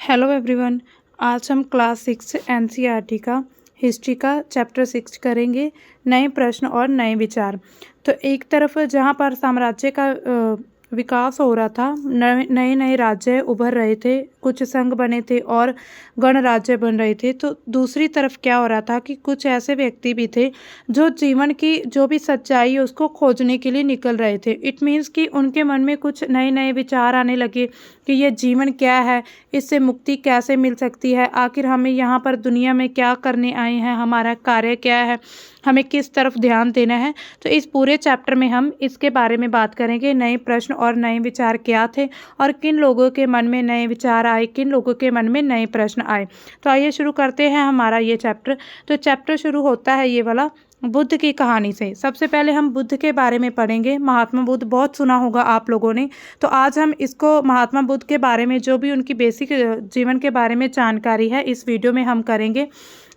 Hello everyone. आज हम class 6 NCERT का हिस्ट्री का चैप्टर 6 करेंगे, नए प्रश्न और नए विचार। तो एक तरफ जहाँ पर साम्राज्य का विकास हो रहा था, नए नए राज्य उभर रहे थे, कुछ संघ बने थे और गणराज्य बन रहे थे, तो दूसरी तरफ क्या हो रहा था कि कुछ ऐसे व्यक्ति भी थे जो जीवन की जो भी सच्चाई है उसको खोजने के लिए निकल रहे थे। इट मीन्स कि उनके मन में कुछ नए नए विचार आने लगे कि ये जीवन क्या है, इससे मुक्ति कैसे मिल सकती है, आखिर हमें यहाँ पर दुनिया में क्या करने आए हैं, हमारा कार्य क्या है, हमें किस तरफ ध्यान देना है। तो इस पूरे चैप्टर में हम इसके बारे में बात करेंगे, नए प्रश्न और नए विचार क्या थे और किन लोगों के मन में नए विचार आए, किन लोगों के मन में नए प्रश्न आए। तो आइए शुरू करते हैं हमारा ये चैप्टर। तो चैप्टर शुरू होता है ये वाला बुद्ध की कहानी से। सबसे पहले हम बुद्ध के बारे में पढ़ेंगे। महात्मा बुद्ध बहुत सुना होगा आप लोगों ने, तो आज हम इसको महात्मा बुद्ध के बारे में जो भी उनकी बेसिक जीवन के बारे में जानकारी है इस वीडियो में हम करेंगे।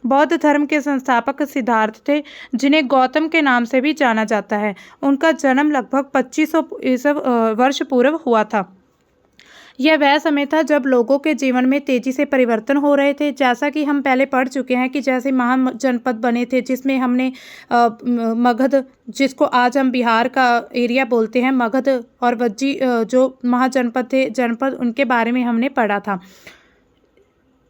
बौद्ध धर्म के संस्थापक सिद्धार्थ थे, जिन्हें गौतम के नाम से भी जाना जाता है। उनका जन्म लगभग 2500 वर्ष पूर्व हुआ था। यह वह समय था जब लोगों के जीवन में तेजी से परिवर्तन हो रहे थे। जैसा कि हम पहले पढ़ चुके हैं कि जैसे महान जनपद बने थे, जिसमें हमने मगध, जिसको आज हम बिहार का एरिया बोलते हैं, मगध और वज्जी जो महाजनपद थे, जनपद, उनके बारे में हमने पढ़ा था।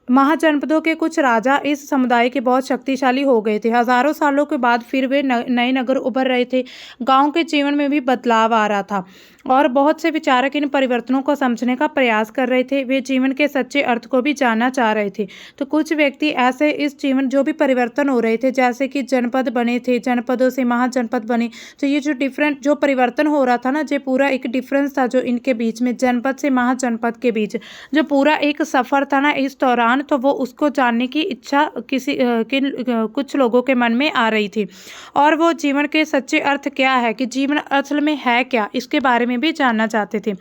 महाजनपदों के कुछ राजा इस समुदाय के बहुत शक्तिशाली हो गए थे। हजारों सालों के बाद फिर वे नए नगर उभर रहे थे। गांव के जीवन में भी बदलाव आ रहा था और बहुत से विचारक इन परिवर्तनों को समझने का प्रयास कर रहे थे। वे जीवन के सच्चे अर्थ को भी जानना चाह रहे थे। तो कुछ व्यक्ति ऐसे इस जीवन जो भी परिवर्तन हो रहे थे, जैसे कि जनपद बने थे, जनपदों से महाजनपद बने, तो ये जो डिफरेंट जो परिवर्तन हो रहा था ना, जो पूरा एक डिफरेंस था जो इनके बीच में, जनपद से महाजनपद के बीच जो पूरा एक सफर था ना इस दौरान, तो वो उसको जानने की इच्छा कुछ लोगों के मन में आ रही थी। और वो जीवन के सच्चे अर्थ क्या है, कि जीवन असल में है क्या, इसके बारे में भी जानना चाहते थे।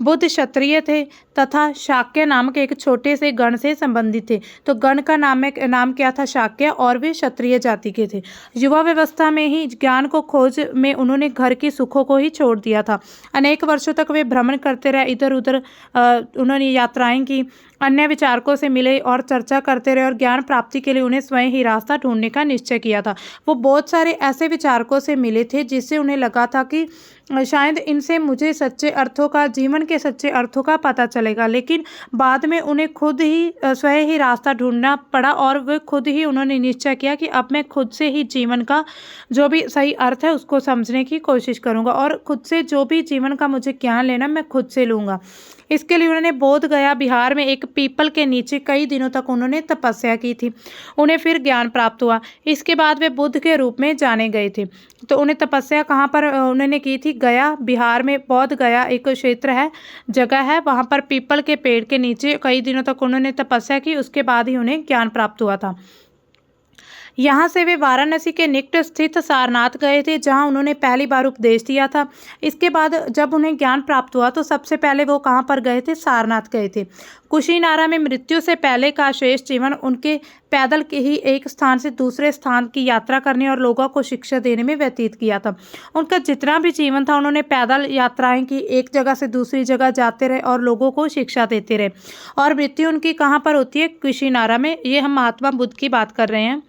बुद्ध क्षत्रिय थे तथा शाक्य नामक एक छोटे से गण से संबंधित थे। तो गण का नाम क्या था? शाक्य, और वे क्षत्रिय जाति के थे। युवा व्यवस्था में ही ज्ञान को खोज में उन्होंने घर के सुखों को ही छोड़ दिया था। अनेक वर्षों तक वे भ्रमण करते रहे, इधर उधर उन्होंने यात्राएं की, अन्य विचारकों से मिले और चर्चा करते रहे, और ज्ञान प्राप्ति के लिए उन्हें स्वयं ही रास्ता ढूंढने का निश्चय किया था। वो बहुत सारे ऐसे विचारकों से मिले थे जिससे उन्हें लगा था कि शायद इनसे मुझे सच्चे अर्थों का, जीवन के सच्चे अर्थों का पता चलेगा। लेकिन बाद में उन्हें खुद ही स्वयं ही रास्ता ढूंढना पड़ा और वे खुद ही उन्होंने निश्चय किया कि अब मैं खुद से ही जीवन का जो भी सही अर्थ है उसको समझने की कोशिश करूंगा, और खुद से जो भी जीवन का मुझे ज्ञान लेना मैं खुद से लूंगा। इसके लिए उन्होंने बोध गया बिहार में एक पीपल के नीचे कई दिनों तक उन्होंने तपस्या की थी। उन्हें फिर ज्ञान प्राप्त हुआ। इसके बाद वे बुद्ध के रूप में जाने गए थे। तो उन्हें तपस्या कहाँ पर उन्होंने की थी? गया, बिहार में बोध गया एक क्षेत्र है, जगह है, वहाँ पर पीपल के पेड़ के नीचे कई दिनों तक उन्होंने तपस्या की। उसके बाद ही उन्हें ज्ञान प्राप्त हुआ था। यहाँ से वे वाराणसी के निकट स्थित सारनाथ गए थे, जहाँ उन्होंने पहली बार उपदेश दिया था। इसके बाद जब उन्हें ज्ञान प्राप्त हुआ तो सबसे पहले वो कहाँ पर गए थे? सारनाथ गए थे। कुशीनारा में मृत्यु से पहले का शेष जीवन उनके पैदल के ही एक स्थान से दूसरे स्थान की यात्रा करने और लोगों को शिक्षा देने में व्यतीत किया था। उनका जितना भी जीवन था उन्होंने पैदल यात्राएं की, एक जगह से दूसरी जगह जाते रहे और लोगों को शिक्षा देते रहे। और मृत्यु उनकी कहाँ पर होती है? कुशीनारा में। ये हम महात्मा बुद्ध की बात कर रहे हैं।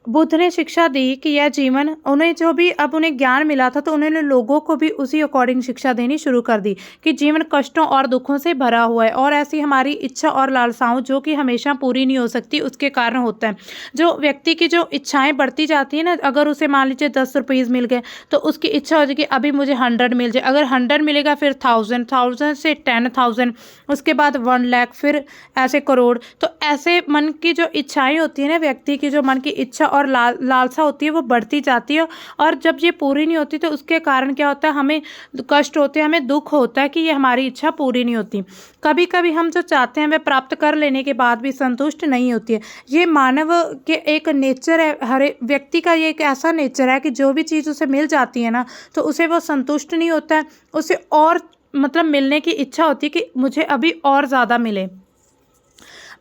बुद्ध ने शिक्षा दी कि यह जीवन, उन्हें जो भी अब उन्हें ज्ञान मिला था तो उन्होंने लोगों को भी उसी अकॉर्डिंग शिक्षा देनी शुरू कर दी कि जीवन कष्टों और दुखों से भरा हुआ है, और ऐसी हमारी इच्छा और लालसाओं जो कि हमेशा पूरी नहीं हो सकती उसके कारण होता है। जो व्यक्ति की जो इच्छाएं बढ़ती जाती है ना, अगर उसे मान लीजिए 10 रुपीज़ मिल गए तो उसकी इच्छा हो जाएगी अभी मुझे 100 मिल जाए, अगर 100 मिलेगा फिर 1000, 1000 से 10,000, उसके बाद 1 लाख, फिर ऐसे करोड़। तो ऐसे मन की जो इच्छाएं होती है ना, व्यक्ति की जो मन की इच्छा और लालसा होती है वो बढ़ती जाती है, और जब ये पूरी नहीं होती तो उसके कारण क्या होता है? हमें कष्ट होते हैं, हमें दुख होता है कि ये हमारी इच्छा पूरी नहीं होती। कभी कभी हम जो चाहते हैं वह प्राप्त कर लेने के बाद भी संतुष्ट नहीं होती है। ये मानव के एक नेचर है, हर व्यक्ति का ये एक ऐसा नेचर है कि जो भी चीज़ उसे मिल जाती है ना तो उसे वो संतुष्ट नहीं होता है, उसे और मतलब मिलने की इच्छा होती है कि मुझे अभी और ज़्यादा मिले।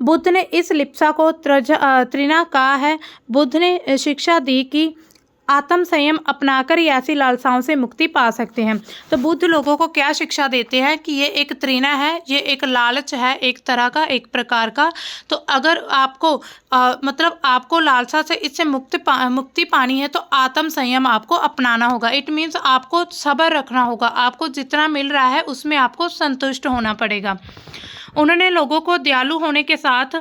बुद्ध ने इस लिप्सा को त्रिना कहा है। बुद्ध ने शिक्षा दी कि आत्म संयम अपनाकर ही ऐसी लालसाओं से मुक्ति पा सकते हैं। तो बुद्ध लोगों को क्या शिक्षा देते हैं कि ये एक तृष्णा है, ये एक लालच है, एक तरह का, एक प्रकार का। तो अगर आपको मतलब आपको लालसा से इससे मुक्ति पानी है तो आत्म संयम आपको अपनाना होगा। इट मीन्स आपको सब्र रखना होगा, आपको जितना मिल रहा है उसमें आपको संतुष्ट होना पड़ेगा। उन्होंने लोगों को दयालु होने के साथ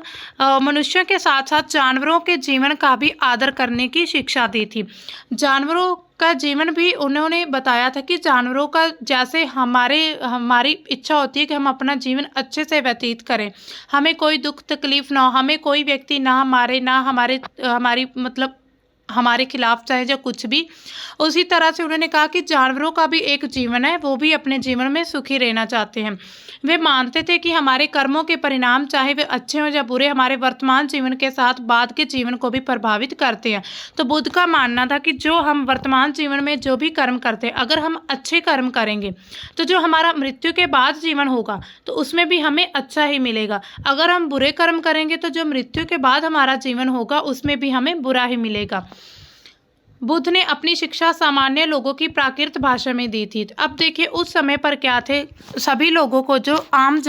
मनुष्यों के साथ साथ जानवरों के जीवन का भी आदर करने की शिक्षा दी थी। जानवरों का जीवन भी उन्होंने बताया था कि जानवरों का जैसे हमारी इच्छा होती है कि हम अपना जीवन अच्छे से व्यतीत करें, हमें कोई दुख तकलीफ ना हो, हमें कोई व्यक्ति ना मारे, ना हमारी मतलब हमारे खिलाफ चाहे जो कुछ भी। उसी तरह से उन्होंने कहा कि जानवरों का भी एक जीवन है, वो भी अपने जीवन में सुखी रहना चाहते हैं। वे मानते थे कि हमारे कर्मों के परिणाम चाहे वे अच्छे हों या बुरे, हमारे वर्तमान जीवन के साथ बाद के जीवन को भी प्रभावित करते हैं। तो बुद्ध का मानना था कि जो हम वर्तमान जीवन में जो भी कर्म करते हैं, अगर हम अच्छे कर्म करेंगे तो जो हमारा मृत्यु के बाद जीवन होगा तो उसमें भी हमें अच्छा ही मिलेगा। अगर हम बुरे कर्म करेंगे तो जो मृत्यु के बाद हमारा जीवन होगा उसमें भी हमें बुरा ही मिलेगा। बुद्ध ने अपनी शिक्षा सामान्य लोगों की प्राकृत भाषा में दी थी। अब देखिए उस समय पर क्या थे, सभी लोगों को, जो आम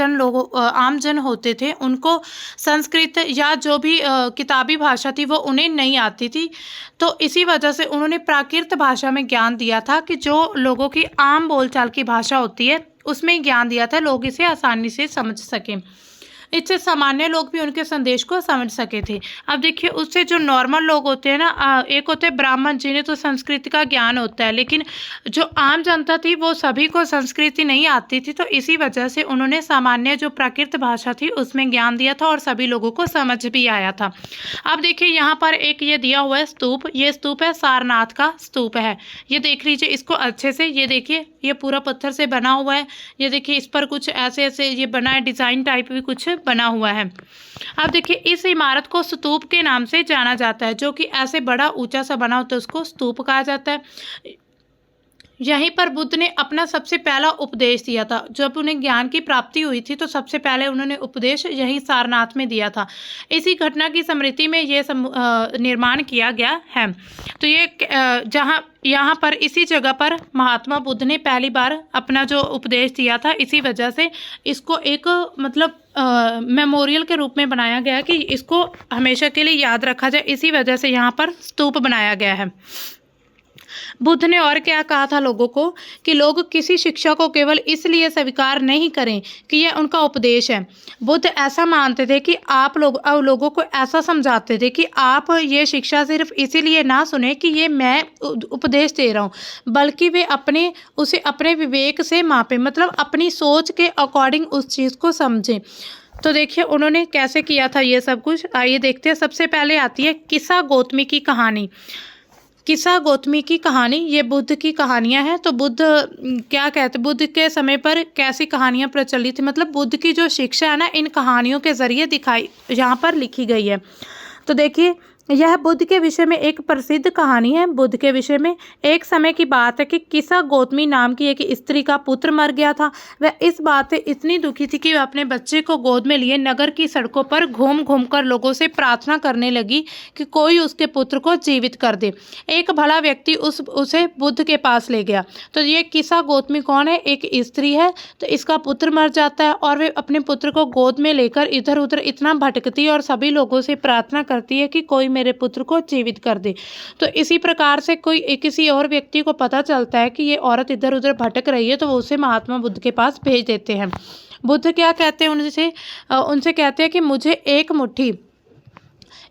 जन होते थे, उनको संस्कृत या जो भी किताबी भाषा थी वो उन्हें नहीं आती थी। तो इसी वजह से उन्होंने प्राकृत भाषा में ज्ञान दिया था कि जो लोगों की आम बोलचाल की भाषा होती है उसमें ज्ञान दिया था, लोग इसे आसानी से समझ सकें। इससे सामान्य लोग भी उनके संदेश को समझ सके थे। अब देखिए उससे जो नॉर्मल लोग होते हैं ना, एक होते हैं ब्राह्मण, जिन्हें तो संस्कृत का ज्ञान होता है, लेकिन जो आम जनता थी वो सभी को संस्कृति नहीं आती थी। तो इसी वजह से उन्होंने सामान्य जो प्राकृत भाषा थी उसमें ज्ञान दिया था और सभी लोगों को समझ भी आया था। अब देखिए यहाँ पर एक ये दिया हुआ है स्तूप, ये स्तूप है सारनाथ का स्तूप है। ये देख लीजिए इसको अच्छे से, ये देखिए ये पूरा पत्थर से बना हुआ है। ये देखिए इस पर कुछ ऐसे ऐसे ये बना है, डिजाइन टाइप भी कुछ बना हुआ है। अब देखिए इस इमारत को स्तूप के नाम से जाना जाता है, जो कि ऐसे बड़ा ऊंचा सा बना होता है उसको स्तूप कहा जाता है। यहीं पर बुद्ध ने अपना सबसे पहला उपदेश दिया था। जब उन्हें ज्ञान की प्राप्ति हुई थी तो सबसे पहले उन्होंने उपदेश यहीं सारनाथ में दिया था। इसी घटना की स्मृति में ये निर्माण किया गया है। तो ये यहाँ पर इसी जगह पर महात्मा बुद्ध ने पहली बार अपना जो उपदेश दिया था, इसी वजह से इसको एक मतलब मेमोरियल के रूप में बनाया गया कि इसको हमेशा के लिए याद रखा जाए। इसी वजह से यहाँ पर स्तूप बनाया गया है। बुद्ध ने और क्या कहा था लोगों को कि लोग किसी शिक्षा को केवल इसलिए स्वीकार नहीं करें कि यह उनका उपदेश है। बुद्ध ऐसा मानते थे कि आप लोगों को ऐसा समझाते थे कि आप ये शिक्षा सिर्फ इसीलिए ना सुने कि ये मैं उपदेश दे रहा हूँ, बल्कि वे उसे अपने विवेक से मापें, मतलब अपनी सोच के अकॉर्डिंग उस चीज़ को समझें। तो देखिए उन्होंने कैसे किया था ये सब कुछ, आइए देखते हैं। सबसे पहले आती है किस्सा गौतमी की कहानी। किस्सा गौतमी की कहानी, ये बुद्ध की कहानियां हैं। तो बुद्ध क्या कहते, बुद्ध के समय पर कैसी कहानियां प्रचलित थी, मतलब बुद्ध की जो शिक्षा है ना इन कहानियों के जरिए यहाँ पर लिखी गई है। तो देखिए यह बुद्ध के विषय में एक प्रसिद्ध कहानी है। बुद्ध के विषय में एक समय की बात है कि किस्सा गौतमी नाम की एक स्त्री का पुत्र मर गया था। वह इस बात से इतनी दुखी थी कि वह अपने बच्चे को गोद में लिए नगर की सड़कों पर घूम घूम कर लोगों से प्रार्थना करने लगी कि कोई उसके पुत्र को जीवित कर दे। एक भला व्यक्ति उसे बुद्ध के पास ले गया। तो ये किस्सा गौतमी कौन है, एक स्त्री है। तो इसका पुत्र मर जाता है और वे अपने पुत्र को गोद में लेकर इधर उधर इतना भटकती है और सभी लोगों से प्रार्थना करती है कि कोई मेरे पुत्र को जीवित कर दे। तो इसी प्रकार से किसी और व्यक्ति को पता चलता है कि ये औरत इधर उधर भटक रही है, तो वो उसे महात्मा बुद्ध के पास भेज देते हैं। बुद्ध क्या कहते हैं उनसे कहते हैं कि मुझे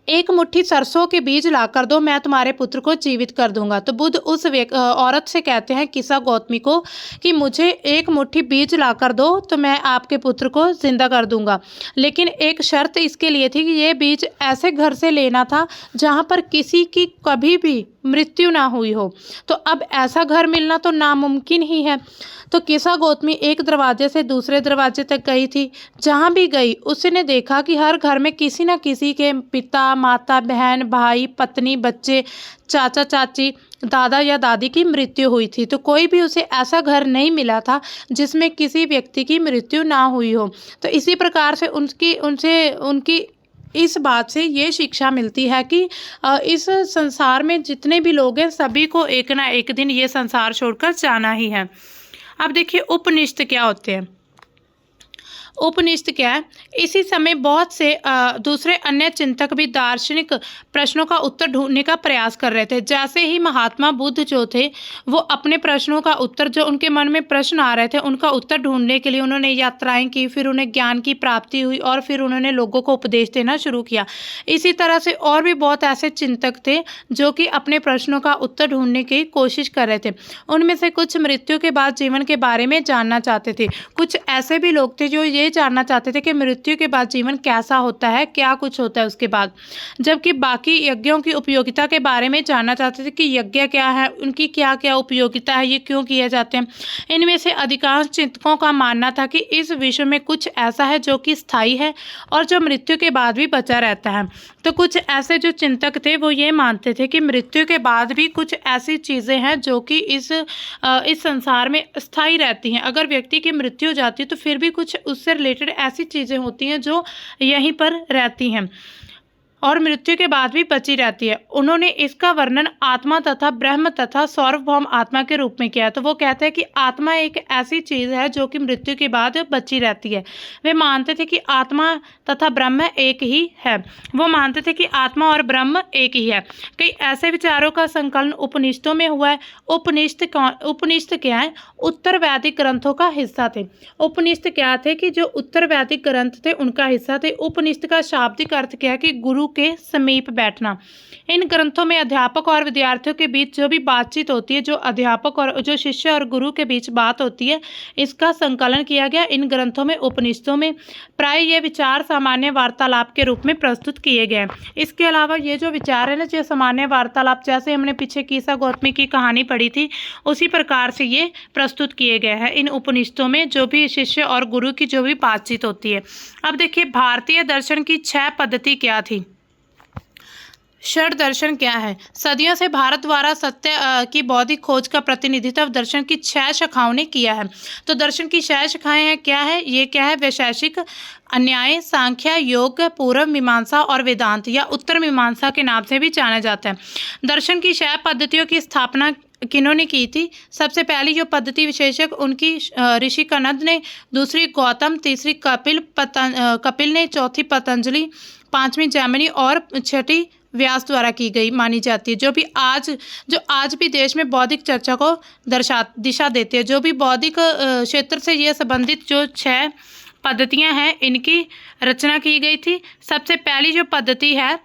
एक मुट्ठी सरसों के बीज लाकर दो, मैं तुम्हारे पुत्र को जीवित कर दूंगा। तो बुद्ध उस औरत से कहते हैं किस्सा गौतमी को कि मुझे एक मुट्ठी बीज लाकर दो तो मैं आपके पुत्र को जिंदा कर दूंगा, लेकिन एक शर्त इसके लिए थी कि ये बीज ऐसे घर से लेना था जहां पर किसी की कभी भी मृत्यु ना हुई हो। तो अब ऐसा घर मिलना तो नामुमकिन ही है। तो किस्सा गौतमी एक दरवाजे से दूसरे दरवाजे तक गई थी। जहाँ भी गई उसने देखा कि हर घर में किसी न किसी के पिता, माता, बहन, भाई, पत्नी, बच्चे, चाचा, चाची, दादा या दादी की मृत्यु हुई थी। तो कोई भी उसे ऐसा घर नहीं मिला था जिसमें किसी व्यक्ति की मृत्यु ना हुई हो। तो इसी प्रकार से उनकी इस बात से ये शिक्षा मिलती है कि इस संसार में जितने भी लोग हैं सभी को एक ना एक दिन ये संसार छोड़कर जाना ही है। अब देखिए उपनिषद क्या होते हैं। उपनिषद क्या है, इसी समय बहुत से दूसरे अन्य चिंतक भी दार्शनिक प्रश्नों का उत्तर ढूंढने का प्रयास कर रहे थे। जैसे ही महात्मा बुद्ध जो थे वो अपने प्रश्नों का उत्तर, जो उनके मन में प्रश्न आ रहे थे उनका उत्तर ढूंढने के लिए उन्होंने यात्राएं की, फिर उन्हें ज्ञान की प्राप्ति हुई और फिर उन्होंने लोगों को उपदेश देना शुरू किया। इसी तरह से और भी बहुत ऐसे चिंतक थे जो कि अपने प्रश्नों का उत्तर ढूंढने की कोशिश कर रहे थे। उनमें से कुछ मृत्यु के बाद जीवन के बारे में जानना चाहते थे, कुछ ऐसे भी लोग थे जो ये जानना चाहते थे कि मृत्यु के बाद जीवन कैसा होता है, क्या कुछ होता है उसके बाद, जबकि बाकी यज्ञों की उपयोगिता के बारे में जानना चाहते थे कि यज्ञ क्या है, उनकी क्या क्या उपयोगिता है, ये क्यों किए जाते हैं। इनमें से अधिकांश चिंतकों का मानना था कि इस विश्व में कुछ ऐसा है जो कि स्थायी है और जो मृत्यु के बाद भी बचा रहता है। तो कुछ ऐसे जो चिंतक थे वो ये मानते थे कि मृत्यु के बाद भी कुछ ऐसी चीज़ें हैं जो कि इस संसार में स्थायी रहती हैं। अगर व्यक्ति की मृत्यु हो जाती है तो फिर भी कुछ उससे रिलेटेड ऐसी चीज़ें होती हैं जो यहीं पर रहती हैं और मृत्यु के बाद भी बची रहती है। उन्होंने इसका वर्णन आत्मा तथा ब्रह्म तथा सार्वभौम आत्मा के रूप में किया। तो वो कहते हैं कि आत्मा एक ऐसी चीज़ है जो कि मृत्यु के बाद बची रहती है। वे मानते थे कि आत्मा तथा ब्रह्म एक ही है। वो मानते थे कि आत्मा और ब्रह्म एक ही है। कई ऐसे विचारों का संकलन उपनिषदों में हुआ है। उपनिषद क्या है? उत्तर वैदिक ग्रंथों का हिस्सा थे। उपनिषद क्या थे कि जो उत्तर वैदिक ग्रंथ थे उनका हिस्सा थे। उपनिषद का शाब्दिक अर्थ क्या है कि गुरु के समीप बैठना। इन ग्रंथों में अध्यापक और विद्यार्थियों के बीच जो भी बातचीत होती है, जो अध्यापक और जो शिष्य और गुरु के बीच बात होती है, इसका संकलन किया गया इन ग्रंथों में, उपनिषदों में। प्राय ये विचार सामान्य वार्तालाप के रूप में प्रस्तुत किए गए हैं। इसके अलावा ये जो विचार है ना, जो सामान्य वार्तालाप, जैसे हमने पीछे कीसा गौतमी की कहानी पढ़ी थी, उसी प्रकार से ये प्रस्तुत किए गए हैं इन उपनिषदों में, जो भी शिष्य और गुरु की जो भी बातचीत होती है। अब देखिए भारतीय दर्शन की 6 पद्धति क्या थी। षड दर्शन क्या है? सदियों से भारत द्वारा सत्य की बौद्धिक खोज का प्रतिनिधित्व दर्शन की 6 शाखाओं ने किया है। तो दर्शन की 6 शाखाएं हैं, क्या है ये? क्या है? वैशेषिक, अन्याय, सांख्य, योग, पूर्व मीमांसा और वेदांत या उत्तर मीमांसा के नाम से भी जाना जाता है। दर्शन की 6 पद्धतियों की स्थापना किन्होंने की थी? सबसे पहली जो पद्धति विशेषक उनकी ऋषि कनद ने, दूसरी गौतम, तीसरी कपिल ने, चौथी पतंजलि, 5वीं जैमिनी और 6ठी व्यास द्वारा की गई मानी जाती है। जो आज भी देश में बौद्धिक चर्चा को दिशा देते हैं। जो भी बौद्धिक क्षेत्र से ये संबंधित जो 6 पद्धतियां हैं, इनकी रचना की गई थी। सबसे पहली जो पद्धति है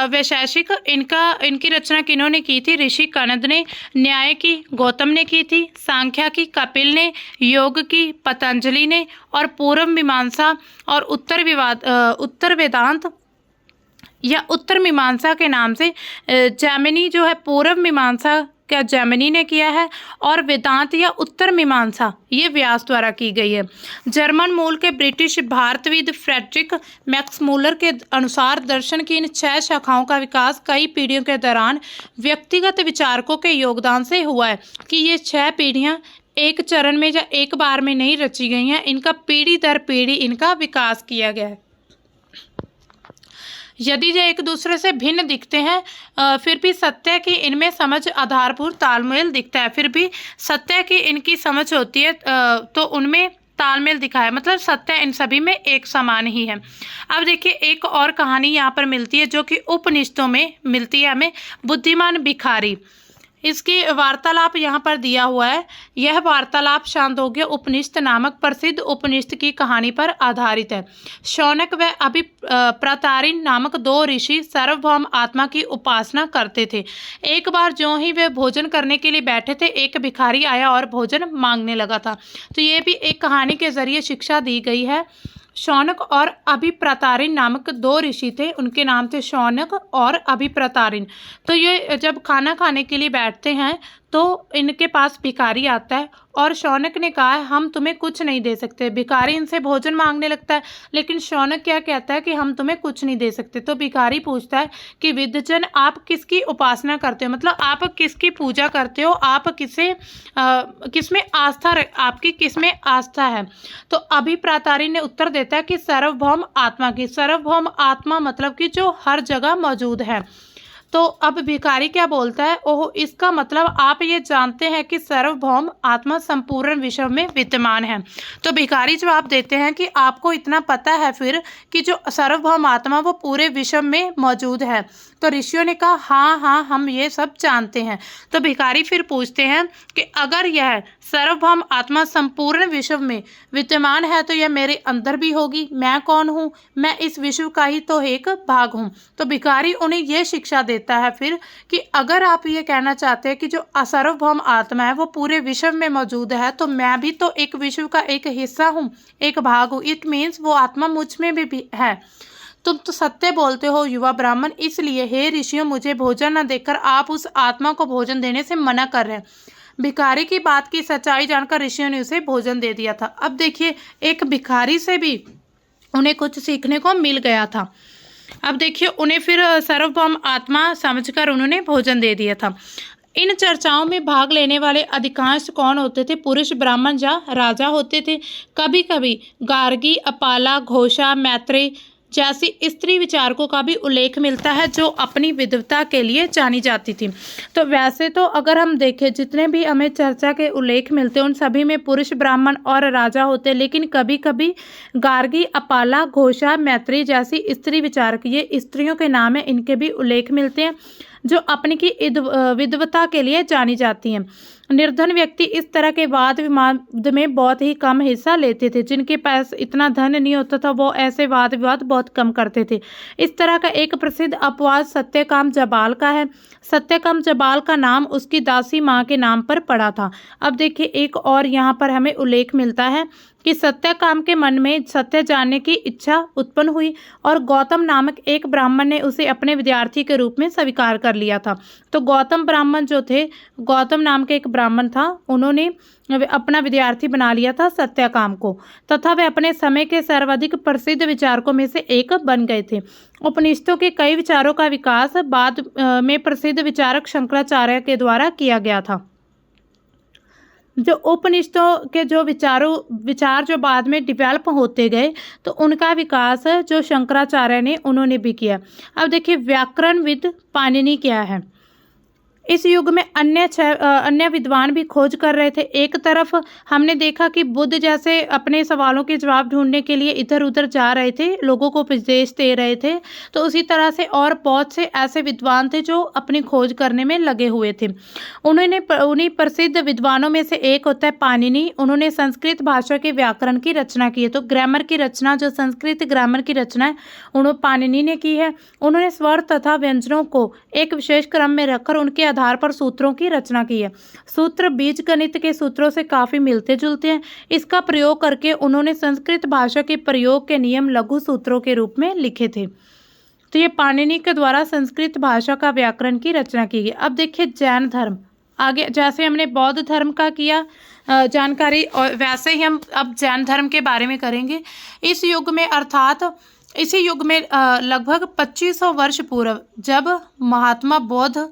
वैशेषिक, इनकी रचना किन्होंने की थी? ऋषि कनद ने। न्याय की गौतम ने की थी। सांख्य की कपिल ने। योग की पतंजलि ने। और पूर्व मीमांसा और उत्तर वेदांत या उत्तर मीमांसा के नाम से जैमिनी जो है, पूर्व मीमांसा क्या जैमिनी ने किया है, और वेदांत या उत्तर मीमांसा ये व्यास द्वारा की गई है। जर्मन मूल के ब्रिटिश भारतविद फ्रेडरिक मैक्समूलर के अनुसार दर्शन की इन 6 शाखाओं का विकास कई पीढ़ियों के दौरान व्यक्तिगत विचारकों के योगदान से हुआ है। कि ये 6 पीढ़ियां एक चरण में या एक बार में नहीं रची गई हैं, इनका पीढ़ी दर पीढ़ी इनका विकास किया गया है। यदि ये एक दूसरे से भिन्न दिखते हैं फिर भी सत्य की इनमें समझ आधारभूत तालमेल दिखता है। फिर भी सत्य की इनकी समझ होती है तो उनमें तालमेल दिखा है, मतलब सत्य इन सभी में एक समान ही है। अब देखिए एक और कहानी यहाँ पर मिलती है जो कि उपनिषदों में मिलती है हमें, बुद्धिमान भिखारी। इसकी वार्तालाप यहाँ पर दिया हुआ है। यह वार्तालाप छांदोग्य उपनिषद नामक प्रसिद्ध उपनिषद की कहानी पर आधारित है। शौनक व अभिप्रतारिण नामक 2 ऋषि सार्वभौम आत्मा की उपासना करते थे। एक बार जो ही वे भोजन करने के लिए बैठे थे, एक भिखारी आया और भोजन मांगने लगा था। तो ये भी एक कहानी के जरिए शिक्षा दी गई है। शौनक और अभिप्रतारिण नामक 2 ऋषि थे, उनके नाम थे शौनक और अभिप्रतारिण। तो ये जब खाना खाने के लिए बैठते हैं तो इनके पास भिखारी आता है और शौनक ने कहा है हम तुम्हें कुछ नहीं दे सकते। भिखारी इनसे भोजन मांगने लगता है, लेकिन शौनक क्या कहता है कि हम तुम्हें कुछ नहीं दे सकते। तो भिखारी पूछता है कि विद्वजन आप किसकी उपासना करते हो, मतलब आप किसकी पूजा करते हो, आप किसमें आपकी किसमें आस्था है। तो अभिप्रातारी ने उत्तर देता है कि सार्वभौम आत्मा की। सार्वभौम आत्मा मतलब कि जो हर जगह मौजूद है। तो अब भिखारी क्या बोलता है, ओह इसका मतलब आप ये जानते हैं कि सार्वभौम आत्मा संपूर्ण विश्व में विद्यमान है। तो भिखारी जवाब देते हैं कि आपको इतना पता है फिर कि जो सार्वभौम आत्मा वो पूरे विश्व में मौजूद है। तो ऋषियों ने कहा हाँ हाँ हम ये सब जानते हैं। तो भिखारी फिर पूछते हैं कि अगर यह सार्वभौम आत्मा संपूर्ण विश्व में विद्यमान है तो यह मेरे अंदर भी होगी। मैं कौन हूँ, मैं इस विश्व का ही तो एक भाग हूँ। तो भिखारी उन्हें यह शिक्षा देता है फिर कि अगर आप ये कहना चाहते हैं कि जो सार्वभौम आत्मा है वो पूरे विश्व में मौजूद है, तो मैं भी तो एक विश्व का एक हिस्सा हूँ, एक भाग हूँ। इट मीन्स वो आत्मा मुझ में भी है। तुम तो सत्य बोलते हो युवा ब्राह्मण, इसलिए हे ऋषियों मुझे भोजन न देकर आप उस आत्मा को भोजन देने से मना कर रहे हैं। भिखारी की बात की सच्चाई जानकर ऋषियों ने उसे भोजन दे दिया था। अब देखिए एक भिखारी से भी उन्हें कुछ सीखने को मिल गया था। अब देखिए उन्हें फिर सार्वभौम आत्मा समझकर उन्होंने भोजन दे दिया था। इन चर्चाओं में भाग लेने वाले अधिकांश कौन होते थे, पुरुष ब्राह्मण या राजा होते थे। कभी कभी गार्गी, अपाला, घोषा, मैत्रेय जैसी स्त्री विचारकों का भी उल्लेख मिलता है जो अपनी विद्वता के लिए जानी जाती थी। तो वैसे तो अगर हम देखें जितने भी हमें चर्चा के उल्लेख मिलते हैं उन सभी में पुरुष ब्राह्मण और राजा होते हैं, लेकिन कभी कभी गार्गी, अपाला, घोषा, मैत्रेय जैसी स्त्री विचारक, ये स्त्रियों के नाम है, इनके भी उल्लेख मिलते हैं जो अपनी की विद्वता के लिए जानी जाती हैं। निर्धन व्यक्ति इस तरह के वाद विवाद में बहुत ही कम हिस्सा लेते थे। जिनके पास इतना धन नहीं होता था वो ऐसे वाद विवाद बहुत कम करते थे। इस तरह का एक प्रसिद्ध अपवाद सत्यकाम जबाल का है। सत्यकाम जबाल का नाम उसकी दासी माँ के नाम पर पड़ा था। अब देखिए एक और यहाँ पर हमें उल्लेख मिलता है कि सत्यकाम के मन में सत्य जानने की इच्छा उत्पन्न हुई और गौतम नामक एक ब्राह्मण ने उसे अपने विद्यार्थी के रूप में स्वीकार कर लिया था। तो गौतम ब्राह्मण जो थे, गौतम नाम के एक ब्राह्मण था, उन्होंने अपना विद्यार्थी बना लिया था सत्यकाम को, तथा वे अपने समय के सर्वाधिक प्रसिद्ध विचारकों में से एक बन गए थे। उपनिषदों के कई विचारों का विकास बाद में प्रसिद्ध विचारक शंकराचार्य के द्वारा किया गया था। जो उपनिषदों के जो विचार जो बाद में डेवलप होते गए तो उनका विकास जो शंकराचार्य ने उन्होंने भी किया। अब देखिए व्याकरणविद पाणिनि क्या है। इस युग में अन्य विद्वान भी खोज कर रहे थे। एक तरफ हमने देखा कि बुद्ध जैसे अपने सवालों के जवाब ढूंढने के लिए इधर उधर जा रहे थे, लोगों को उपदेश दे रहे थे, तो उसी तरह से और बहुत से ऐसे विद्वान थे जो अपनी खोज करने में लगे हुए थे। उन्हीं प्रसिद्ध विद्वानों में से एक होता है पाणिनि। उन्होंने संस्कृत भाषा के व्याकरण की रचना की है। तो ग्रामर की रचना, जो संस्कृत ग्रामर की रचना है, उन्होंने पाणिनि ने की है। उन्होंने स्वर तथा व्यंजनों को एक विशेष क्रम में रखकर उनके आधार पर सूत्रों की रचना की है। सूत्र बीज गणित के सूत्रों से काफी मिलते जुलते हैं। इसका प्रयोग करके उन्होंने संस्कृत भाषा के प्रयोग के नियम लघु सूत्रों के रूप में लिखे थे। तो ये पाणिनि के द्वारा संस्कृत भाषा का व्याकरण की रचना की गई। अब देखिए जैन धर्म, आगे जैसे हमने बौद्ध धर्म का किया जानकारी, और वैसे ही हम अब जैन धर्म के बारे में करेंगे। इस युग में अर्थात इसी युग में लगभग 2500 वर्ष पूर्व जब महात्मा बौद्ध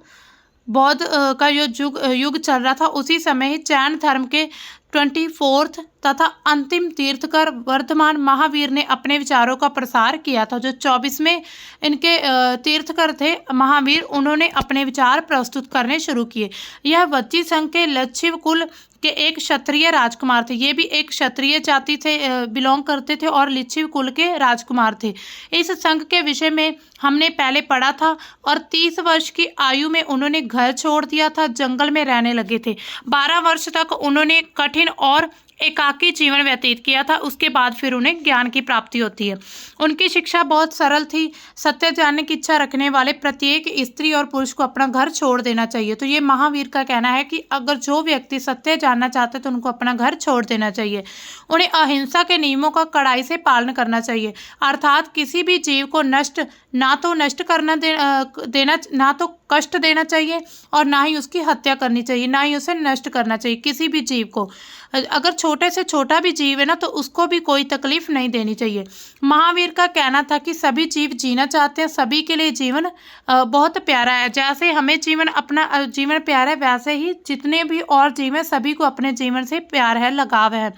का युग चल रहा था, उसी समय ही जैन धर्म के 24th तथा अंतिम तीर्थकर वर्धमान महावीर ने अपने विचारों का प्रसार किया था। जो 24वें इनके तीर्थकर थे महावीर, उन्होंने अपने विचार प्रस्तुत करने शुरू किए। यह वज्जी संघ के लक्षिव कुल के एक क्षत्रिय राजकुमार थे। ये भी एक क्षत्रिय जाति से बिलोंग करते थे और लिच्छिव कुल के राजकुमार थे। इस संघ के विषय में हमने पहले पढ़ा था और 30 वर्ष की आयु में उन्होंने घर छोड़ दिया था, जंगल में रहने लगे थे। 12 वर्ष तक उन्होंने कठिन और एकाकी जीवन व्यतीत किया था। उसके बाद फिर उन्हें ज्ञान की प्राप्ति होती है। उनकी शिक्षा बहुत सरल थी। सत्य जानने की इच्छा रखने वाले प्रत्येक स्त्री और पुरुष को अपना घर छोड़ देना चाहिए। तो ये महावीर का कहना है कि अगर जो व्यक्ति सत्य जानना चाहते तो उनको अपना घर छोड़ देना चाहिए। उन्हें अहिंसा के नियमों का कड़ाई से पालन करना चाहिए, अर्थात किसी भी जीव को नष्ट ना तो कष्ट देना चाहिए और ना ही उसकी हत्या करनी चाहिए, ना ही उसे नष्ट करना चाहिए किसी भी जीव को। अगर छोटे से छोटा भी जीव है ना तो उसको भी कोई तकलीफ नहीं देनी चाहिए। महावीर का कहना था कि सभी जीव जीना चाहते हैं, सभी के लिए जीवन बहुत प्यारा है। जैसे हमें जीवन अपना जीवन प्यारा है, वैसे ही जितने भी और जीव हैं सभी को अपने जीवन से प्यार है, लगाव है।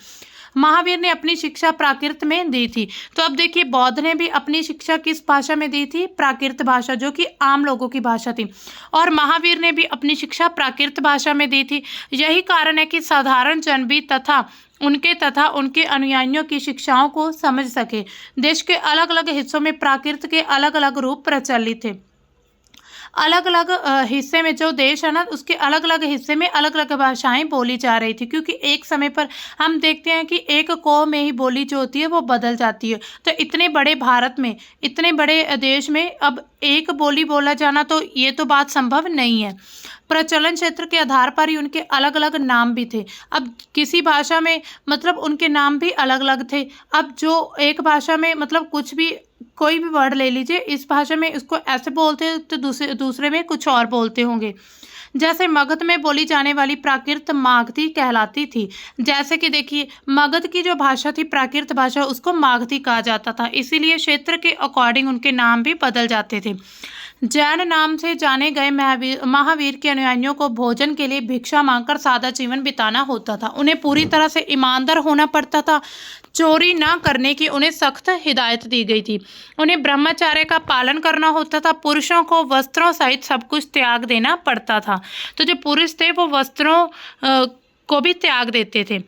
महावीर ने अपनी शिक्षा प्राकृत में दी थी। तो अब देखिए बौद्ध ने भी अपनी शिक्षा किस भाषा में दी थी? प्राकृत भाषा, जो कि आम लोगों की भाषा थी। और महावीर ने भी अपनी शिक्षा प्राकृत भाषा में दी थी। यही कारण है कि साधारण जन भी तथा उनके अनुयायियों की शिक्षाओं को समझ सके। देश के अलग अलग हिस्सों में प्राकृत के अलग अलग रूप प्रचलित थे। अलग अलग हिस्से में जो देश है ना उसके अलग अलग हिस्से में अलग अलग भाषाएं बोली जा रही थी, क्योंकि एक समय पर हम देखते हैं कि एक कौम में ही बोली जो होती है वो बदल जाती है। तो इतने बड़े भारत में, इतने बड़े देश में अब एक बोली बोला जाना तो ये तो बात संभव नहीं है। प्रचलन क्षेत्र के आधार पर ही उनके अलग अलग नाम भी थे। अब किसी भाषा में मतलब उनके नाम भी अलग अलग थे। अब जो एक भाषा में मतलब कुछ भी कोई भी वर्ड ले लीजिए, इस भाषा में इसको ऐसे बोलते हैं तो दूसरे में कुछ और बोलते होंगे। जैसे मगध में बोली जाने वाली प्राकृत मागधी कहलाती थी। जैसे कि देखिए मगध की जो भाषा थी प्राकृत भाषा, उसको मागधी कहा जाता था। इसीलिए क्षेत्र के अकॉर्डिंग उनके नाम भी बदल जाते थे। जैन नाम से जाने गए महावीर के अनुयायियों को भोजन के लिए भिक्षा मांगकर सादा जीवन बिताना होता था। उन्हें पूरी तरह से ईमानदार होना पड़ता था। चोरी ना करने की उन्हें सख्त हिदायत दी गई थी। उन्हें ब्रह्मचर्य का पालन करना होता था। पुरुषों को वस्त्रों सहित सब कुछ त्याग देना पड़ता था। तो जो पुरुष थे वो वस्त्रों को भी त्याग देते थे।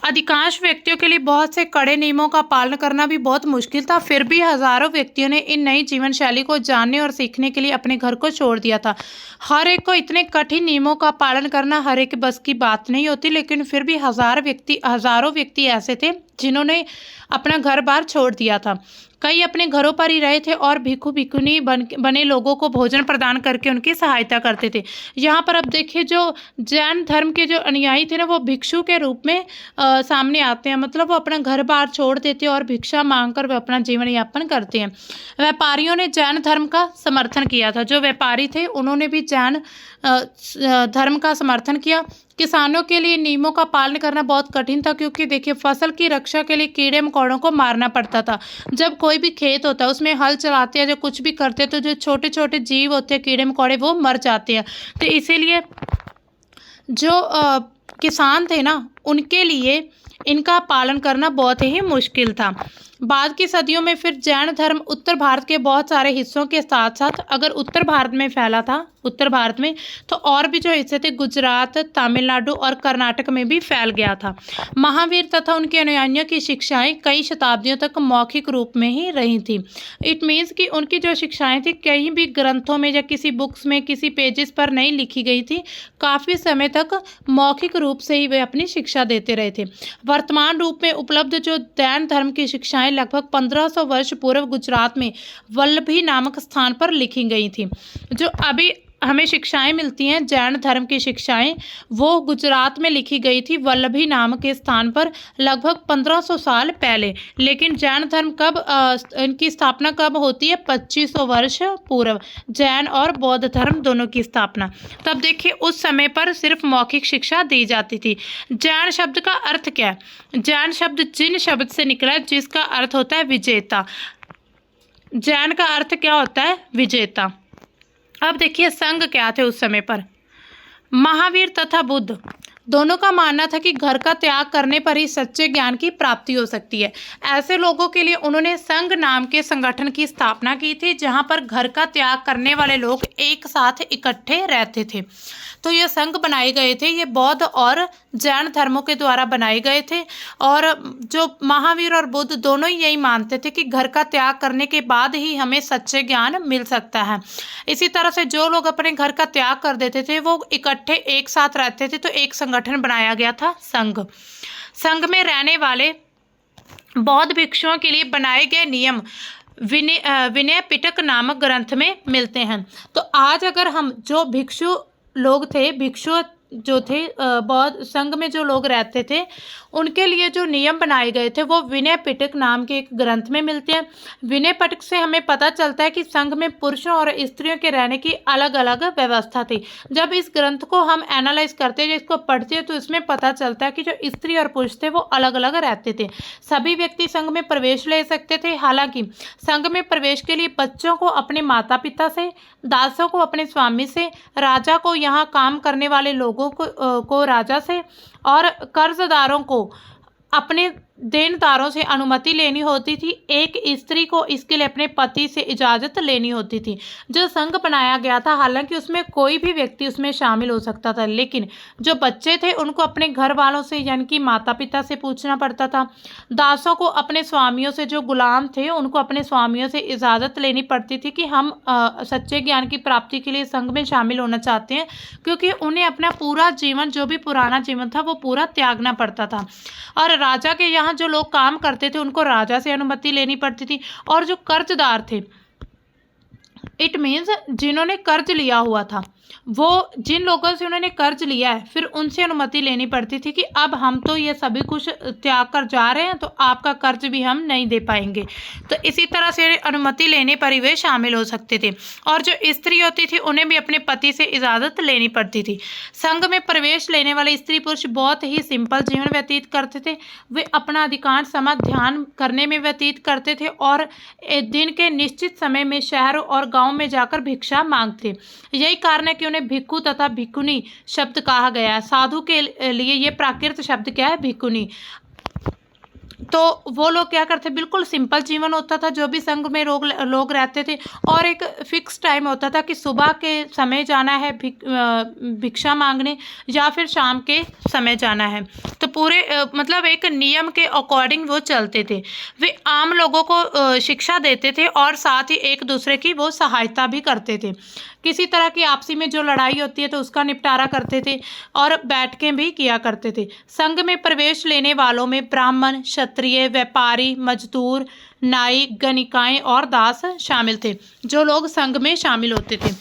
अधिकांश व्यक्तियों के लिए बहुत से कड़े नियमों का पालन करना भी बहुत मुश्किल था। फिर भी हजारों व्यक्तियों ने इन नई जीवन शैली को जानने और सीखने के लिए अपने घर को छोड़ दिया था। हर एक को इतने कठिन नियमों का पालन करना हर एक बस की बात नहीं होती, लेकिन फिर भी हजारों व्यक्ति ऐसे थे जिन्होंने अपना घर बार छोड़ दिया था। कई अपने घरों पर ही रहे थे और भिक्षु भिक्षुनी बने लोगों को भोजन प्रदान करके उनकी सहायता करते थे। यहाँ पर अब देखिए जो जैन धर्म के जो अनुयायी थे ना वो भिक्षु के रूप में सामने आते हैं। मतलब वो अपना घर बार छोड़ देते हैं और भिक्षा मांगकर वे अपना जीवन यापन करते हैं। व्यापारियों ने जैन धर्म का समर्थन किया था। जो व्यापारी थे उन्होंने भी जैन धर्म का समर्थन किया। किसानों के लिए नियमों का पालन करना बहुत कठिन था, क्योंकि देखिए फसल की रक्षा के लिए कीड़े मकोड़ों को मारना पड़ता था। जब कोई भी खेत होता है उसमें हल चलाते हैं, जो कुछ भी करते हैं, तो जो छोटे छोटे जीव होते हैं कीड़े मकोड़े वो मर जाते हैं। तो इसीलिए जो किसान थे ना उनके लिए इनका पालन करना बहुत ही मुश्किल था। बाद की सदियों में फिर जैन धर्म उत्तर भारत के बहुत सारे हिस्सों के साथ साथ अगर उत्तर भारत में फैला था, उत्तर भारत में, तो और भी जो हिस्से थे गुजरात, तमिलनाडु और कर्नाटक में भी फैल गया था। महावीर तथा उनके अनुयायियों की शिक्षाएं कई शताब्दियों तक मौखिक रूप में ही रही थी। इट मीन्स कि उनकी जो शिक्षाएं थी कहीं भी ग्रंथों में या किसी बुक्स में किसी पेजेस पर नहीं लिखी गई थी। काफ़ी समय तक मौखिक रूप से ही वे अपनी शिक्षा देते रहे थे। वर्तमान रूप में उपलब्ध जो जैन धर्म की शिक्षाएं लगभग 1500 वर्ष पूर्व गुजरात में वल्लभी नामक स्थान पर लिखी गई थी। जो अभी हमें शिक्षाएं मिलती हैं जैन धर्म की शिक्षाएं, वो गुजरात में लिखी गई थी वल्लभी नाम के स्थान पर लगभग 1500 साल पहले। लेकिन जैन धर्म कब इनकी स्थापना कब होती है? 2500 वर्ष पूर्व, जैन और बौद्ध धर्म दोनों की स्थापना। तब देखिए उस समय पर सिर्फ मौखिक शिक्षा दी जाती थी। जैन शब्द का अर्थ क्या है? जैन शब्द जिन शब्द से निकला है जिसका अर्थ होता है विजेता। जैन का अर्थ क्या होता है? विजेता। अब देखिए संघ क्या थे उस समय पर। महावीर तथा बुद्ध दोनों का मानना था कि घर का त्याग करने पर ही सच्चे ज्ञान की प्राप्ति हो सकती है। ऐसे लोगों के लिए उन्होंने संघ नाम के संगठन की स्थापना की थी, जहां पर घर का त्याग करने वाले लोग एक साथ इकट्ठे रहते थे। तो ये संघ बनाए गए थे, ये बौद्ध और जैन धर्मों के द्वारा बनाए गए थे। और जो महावीर और बुद्ध दोनों ही यही मानते थे कि घर का त्याग करने के बाद ही हमें सच्चे ज्ञान मिल सकता है। इसी तरह से जो लोग अपने घर का त्याग कर देते थे वो इकट्ठे एक साथ रहते थे, तो एक संगठन बनाया गया था संघ। संघ में रहने वाले बौद्ध भिक्षुओं के लिए बनाए गए नियम विनय पिटक नामक ग्रंथ में मिलते हैं। तो आज अगर हम जो भिक्षु लोग थे, भिक्षु जो थे बौद्ध संघ में जो लोग रहते थे उनके लिए जो नियम बनाए गए थे वो विनय पिटक नाम के एक ग्रंथ में मिलते हैं। विनय पिटक से हमें पता चलता है कि संघ में पुरुषों और स्त्रियों के रहने की अलग अलग व्यवस्था थी। जब इस ग्रंथ को हम एनालाइज करते हैं, इसको पढ़ते हैं, तो इसमें पता चलता है कि जो स्त्री और पुरुष थे वो अलग अलग रहते थे। सभी व्यक्ति संघ में प्रवेश ले सकते थे। हालांकि संघ में प्रवेश के लिए बच्चों को अपने माता पिता से, दासों को अपने स्वामी से, राजा को यहाँ काम करने वाले लोगों को राजा से और कर्जदारों को अपने देनदारों से अनुमति लेनी होती थी। एक स्त्री को इसके लिए अपने पति से इजाज़त लेनी होती थी। जो संघ बनाया गया था, हालांकि उसमें कोई भी व्यक्ति उसमें शामिल हो सकता था, लेकिन जो बच्चे थे उनको अपने घर वालों से यानी कि माता पिता से पूछना पड़ता था। दासों को अपने स्वामियों से, जो गुलाम थे उनको अपने स्वामियों से इजाज़त लेनी पड़ती थी कि हम सच्चे ज्ञान की प्राप्ति के लिए संघ में शामिल होना चाहते हैं, क्योंकि उन्हें अपना पूरा जीवन, जो भी पुराना जीवन था, वो पूरा त्यागना पड़ता था। और राजा के यहाँ जो लोग काम करते थे उनको राजा से अनुमति लेनी पड़ती थी। और जो कर्जदार थे, इट मीन्स जिन्होंने कर्ज लिया हुआ था, वो जिन लोगों से उन्होंने कर्ज लिया है, फिर उनसे अनुमति लेनी पड़ती थी कि अब हम तो ये सभी कुछ त्याग कर जा रहे हैं, तो आपका कर्ज भी हम नहीं दे पाएंगे। तो इसी तरह से अनुमति लेने पर ही वे शामिल हो सकते थे। और जो स्त्री होती थी उन्हें भी अपने पति से इजाज़त लेनी पड़ती थी। संघ में प्रवेश लेने वाले स्त्री पुरुष बहुत ही सिंपल जीवन व्यतीत करते थे। वे अपना अधिकांश समय ध्यान करने में व्यतीत करते थे और दिन के निश्चित समय में शहरों और गाँव में जाकर भिक्षा मांगते। यही कारण है कि उन्हें भिक्खु तथा भिक्खुनी शब्द कहा गया है। साधु के लिए ये प्राकृत शब्द क्या है? भिक्खुनी। तो वो लोग क्या करते, बिल्कुल सिंपल जीवन होता था। जो भी संघ में लोग रहते थे और एक फिक्स टाइम होता था कि सुबह के समय जाना है भिक्षा मांगने या फिर शाम के समय जाना है। तो पूरे मतलब एक नियम के अकॉर्डिंग वो चलते थे। वे आम लोगों को शिक्षा देते थे और साथ ही एक दूसरे की वो सहायता भी करते थे। किसी तरह की आपसी में जो लड़ाई होती है तो उसका निपटारा करते थे और बैठकें भी किया करते थे। संघ में प्रवेश लेने वालों में ब्राह्मण, क्षत्रिय, व्यापारी, मजदूर, नाई, गणिकाएं और दास शामिल थे, जो लोग संघ में शामिल होते थे।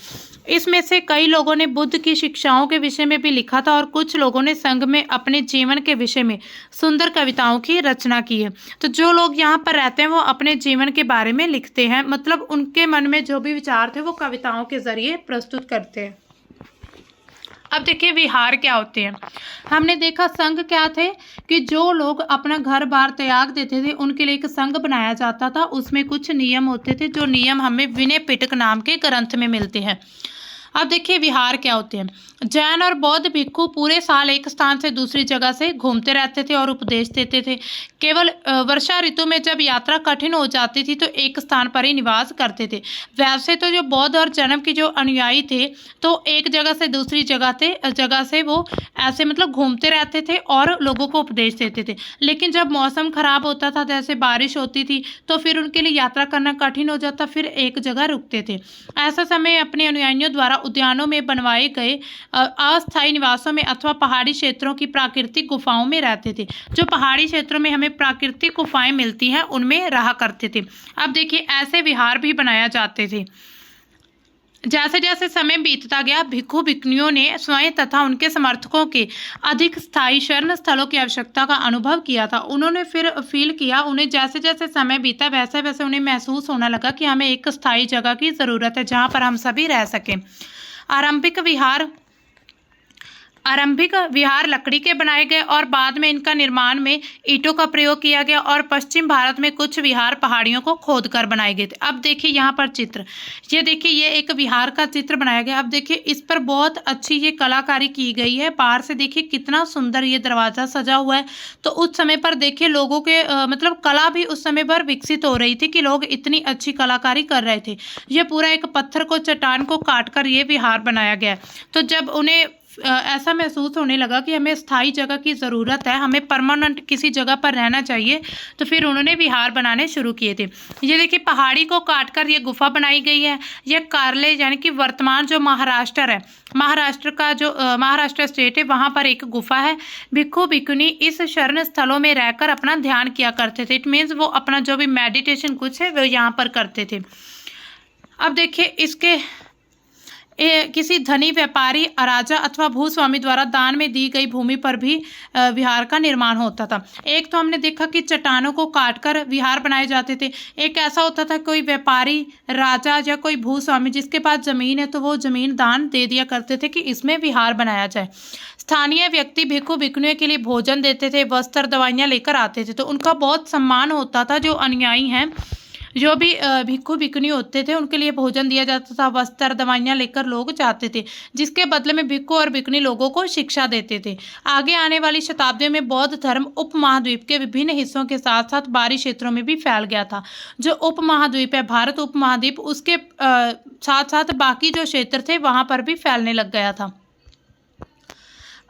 इसमें से कई लोगों ने बुद्ध की शिक्षाओं के विषय में भी लिखा था और कुछ लोगों ने संघ में अपने जीवन के विषय में सुंदर कविताओं की रचना की है। तो जो लोग यहाँ पर रहते हैं वो अपने जीवन के बारे में लिखते हैं, मतलब उनके मन में जो भी विचार थे वो कविताओं के जरिए प्रस्तुत करते हैं। अब देखिए विहार क्या होते हैं। हमने देखा संघ क्या थे कि जो लोग अपना घर बार त्याग देते थे उनके लिए एक संघ बनाया जाता था। उसमें कुछ नियम होते थे, जो नियम हमें विनय पिटक नाम के ग्रंथ में मिलते हैं। अब देखिए विहार क्या होते हैं। जैन और बौद्ध भिक्षु पूरे साल एक स्थान से दूसरी जगह से घूमते रहते थे और उपदेश देते थे। केवल वर्षा ऋतु में जब यात्रा कठिन हो जाती थी तो एक स्थान पर ही निवास करते थे। वैसे तो जो बौद्ध और जैन के जो अनुयायी थे तो एक जगह से दूसरी जगह से वो ऐसे मतलब घूमते रहते थे और लोगों को उपदेश देते थे। लेकिन जब मौसम खराब होता था, जैसे बारिश होती थी, तो फिर उनके लिए यात्रा करना कठिन हो जाता, फिर एक जगह रुकते थे। ऐसा समय अपने अनुयायियों द्वारा उद्यानों में बनवाए गए अस्थायी निवासों में अथवा पहाड़ी क्षेत्रों की प्राकृतिक गुफाओं में रहते थे। जो पहाड़ी क्षेत्रों में हमें प्राकृतिक गुफाएं मिलती हैं उनमें रहा करते थे। अब देखिए ऐसे विहार भी बनाए जाते थे। जैसे जैसे समय बीतता गया भिक्षु भिक्षुणियों ने स्वयं तथा उनके समर्थकों के अधिक स्थायी शरण स्थलों की आवश्यकता का अनुभव किया था। उन्होंने फिर फील किया, उन्हें जैसे जैसे समय बीता वैसे वैसे उन्हें महसूस होने लगा कि हमें एक स्थायी जगह की ज़रूरत है जहाँ पर हम सभी रह सकें। आरंभिक विहार लकड़ी के बनाए गए और बाद में इनका निर्माण में ईंटों का प्रयोग किया गया और पश्चिम भारत में कुछ विहार पहाड़ियों को खोदकर बनाए गए थे। अब देखिए यहाँ पर चित्र, ये देखिए ये एक विहार का चित्र बनाया गया। अब देखिए इस पर बहुत अच्छी ये कलाकारी की गई है। बाहर से देखिए कितना सुंदर ये दरवाज़ा सजा हुआ है। तो उस समय पर देखिए लोगों के मतलब कला भी उस समय पर विकसित हो रही थी कि लोग इतनी अच्छी कलाकारी कर रहे थे। ये पूरा एक पत्थर को, चट्टान को काट कर ये विहार बनाया गया। तो जब उन्हें ऐसा महसूस होने लगा कि हमें स्थायी जगह की ज़रूरत है, हमें परमानेंट किसी जगह पर रहना चाहिए, तो फिर उन्होंने विहार बनाने शुरू किए थे। ये देखिए पहाड़ी को काटकर ये गुफा बनाई गई है। ये कार्ले यानी कि वर्तमान जो महाराष्ट्र है, महाराष्ट्र का जो महाराष्ट्र स्टेट है, वहाँ पर एक गुफा है। भिक्षु भिक्षुणी इस शरण स्थलों में रहकर अपना ध्यान किया करते थे। इट मीन्स वो अपना जो भी मेडिटेशन कुछ है वो यहाँ पर करते थे। अब देखिए किसी धनी व्यापारी, राजा अथवा भूस्वामी द्वारा दान में दी गई भूमि पर भी विहार का निर्माण होता था। एक तो हमने देखा कि चट्टानों को काटकर विहार बनाए जाते थे। एक ऐसा होता था कोई व्यापारी, राजा या कोई भूस्वामी जिसके पास जमीन है तो वो जमीन दान दे दिया करते थे कि इसमें विहार बनाया जाए। स्थानीय व्यक्ति भिक्षु भिक्षुणियों के लिए भोजन देते थे, वस्त्र दवाइयाँ लेकर आते थे, तो उनका बहुत सम्मान होता था। जो अनुयायी हैं, जो भी भिक्षु भिक्षुणी होते थे, उनके लिए भोजन दिया जाता था, वस्त्र दवाइयाँ लेकर लोग जाते थे, जिसके बदले में भिक्षु और भिक्षुणी लोगों को शिक्षा देते थे। आगे आने वाली शताब्दियों में बौद्ध धर्म उपमहाद्वीप के विभिन्न हिस्सों के साथ साथ बाहरी क्षेत्रों में भी फैल गया था। जो उपमहाद्वीप है, भारत उपमहाद्वीप, उसके साथ साथ बाकी जो क्षेत्र थे वहाँ पर भी फैलने लग गया था।